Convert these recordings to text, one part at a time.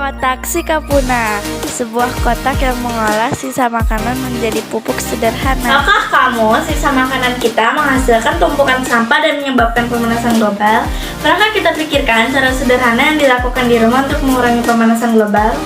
Kotak Sikapuna, sebuah kotak yang mengolah sisa makanan menjadi pupuk sederhana. Tahukah kamu, sisa makanan kita menghasilkan tumpukan sampah dan menyebabkan pemanasan global? Pernahkah kita pikirkan cara sederhana yang dilakukan di rumah untuk mengurangi pemanasan global?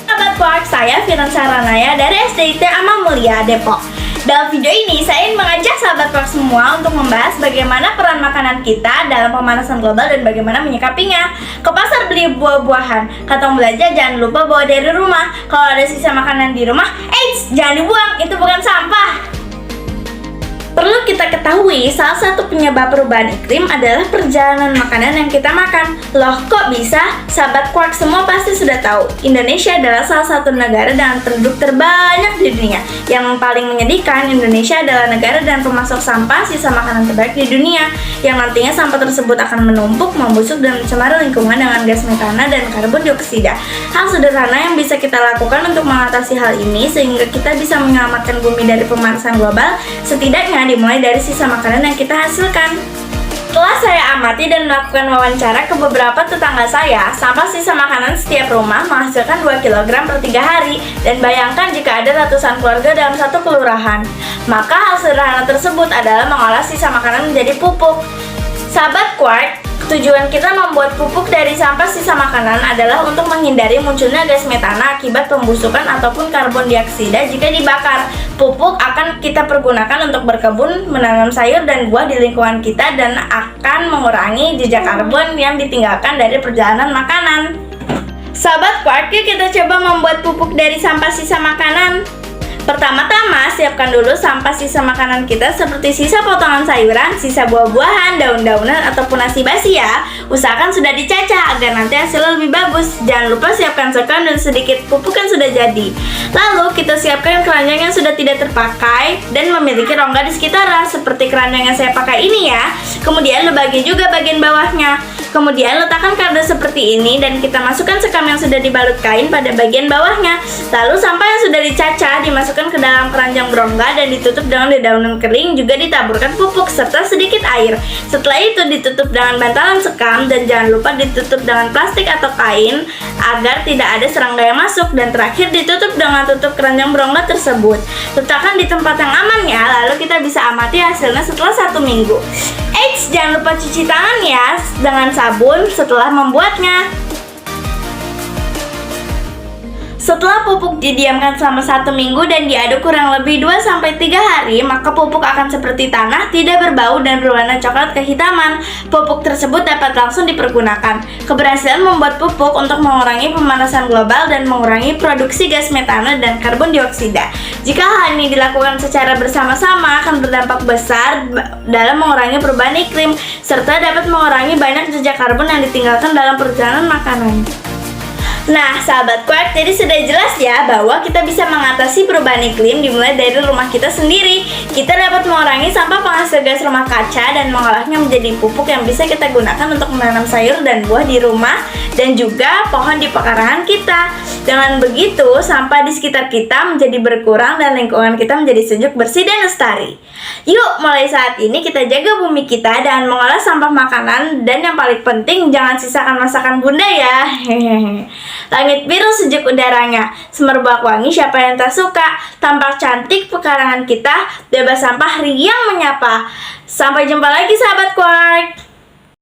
Sahabat Quark, saya Firansa Ranaya dari SDIT Ama Mulia, Depok. Dalam video ini, saya ingin mengajak sahabat Quark semua untuk membahas bagaimana peran makanan kita dalam pemanasan global dan bagaimana menyikapinya. Ke pasar beli buah-buahan, kantong belanja jangan lupa bawa dari rumah. Kalau ada sisa makanan di rumah, jangan dibuang, itu bukan sampah. Perlu kita ketahui, salah satu penyebab perubahan iklim adalah perjalanan makanan yang kita makan. Loh, kok bisa? Sahabat Quark semua pasti sudah tahu, Indonesia adalah salah satu negara dengan penduduk terbanyak di dunia. Yang paling menyedihkan, Indonesia adalah negara dan pemasok sampah sisa makanan terbaik di dunia, yang nantinya sampah tersebut akan menumpuk, membusuk, dan mencemari lingkungan dengan gas metana dan karbon dioksida. Hal sederhana yang bisa kita lakukan untuk mengatasi hal ini sehingga kita bisa menyelamatkan bumi dari pemanasan global, setidaknya dimulai dari sisa makanan yang kita hasilkan. Setelah saya amati dan melakukan wawancara ke beberapa tetangga saya, sampah sisa makanan setiap rumah menghasilkan 2 kg per 3 hari. Dan bayangkan jika ada ratusan keluarga dalam satu kelurahan. Maka hal sederhana tersebut adalah mengolah sisa makanan menjadi pupuk. Sahabat Quark, tujuan kita membuat pupuk dari sampah sisa makanan adalah untuk menghindari munculnya gas metana akibat pembusukan ataupun karbon dioksida jika dibakar. Pupuk akan kita pergunakan untuk berkebun, menanam sayur dan buah di lingkungan kita dan akan mengurangi jejak karbon yang ditinggalkan dari perjalanan makanan. Sahabat Quark, yuk kita coba membuat pupuk dari sampah sisa makanan. Pertama-tama, siapkan dulu sampah sisa makanan kita seperti sisa potongan sayuran, sisa buah-buahan, daun-daunan, ataupun nasi basi ya. Usahakan sudah dicacah agar nanti hasilnya lebih bagus. Jangan lupa siapkan sekam dan sedikit pupuk yang sudah jadi. Lalu, kita siapkan keranjang yang sudah tidak terpakai dan memiliki rongga di sekitarnya, seperti keranjang yang saya pakai ini ya. Kemudian, bagi juga bagian bawahnya. Kemudian letakkan kardus seperti ini dan kita masukkan sekam yang sudah dibalut kain pada bagian bawahnya. Lalu sampah yang sudah dicacah dimasukkan ke dalam keranjang berongga dan ditutup dengan dedaunan kering, juga ditaburkan pupuk serta sedikit air. Setelah itu ditutup dengan bantalan sekam dan jangan lupa ditutup dengan plastik atau kain agar tidak ada serangga yang masuk, dan terakhir ditutup dengan tutup keranjang berongga tersebut. Letakkan di tempat yang aman ya, lalu kita bisa amati hasilnya setelah 1 minggu. Jangan lupa cuci tangan ya dengan sabun setelah membuatnya. Setelah pupuk didiamkan selama 1 minggu dan diaduk kurang lebih 2-3 hari, maka pupuk akan seperti tanah, tidak berbau dan berwarna coklat kehitaman. Pupuk tersebut dapat langsung dipergunakan. Keberhasilan membuat pupuk untuk mengurangi pemanasan global dan mengurangi produksi gas metana dan karbon dioksida. Jika hal ini dilakukan secara bersama-sama akan berdampak besar dalam mengurangi perubahan iklim, serta dapat mengurangi banyak jejak karbon yang ditinggalkan dalam perjalanan makanan. Nah, sahabat Quark, jadi sudah jelas ya bahwa kita bisa mengatasi perubahan iklim dimulai dari rumah kita sendiri. Kita dapat mengurangi sampah penghasil gas rumah kaca dan mengolahnya menjadi pupuk yang bisa kita gunakan untuk menanam sayur dan buah di rumah dan juga pohon di pekarangan kita. Dengan begitu, sampah di sekitar kita menjadi berkurang dan lingkungan kita menjadi sejuk, bersih, dan lestari. Yuk, mulai saat ini kita jaga bumi kita dengan mengolah sampah makanan, dan yang paling penting jangan sisakan masakan bunda ya. Langit biru sejuk udaranya, semerbak wangi siapa yang tak suka, tampak cantik pekarangan kita, bebas sampah riang menyapa. Sampai jumpa lagi sahabat Quark.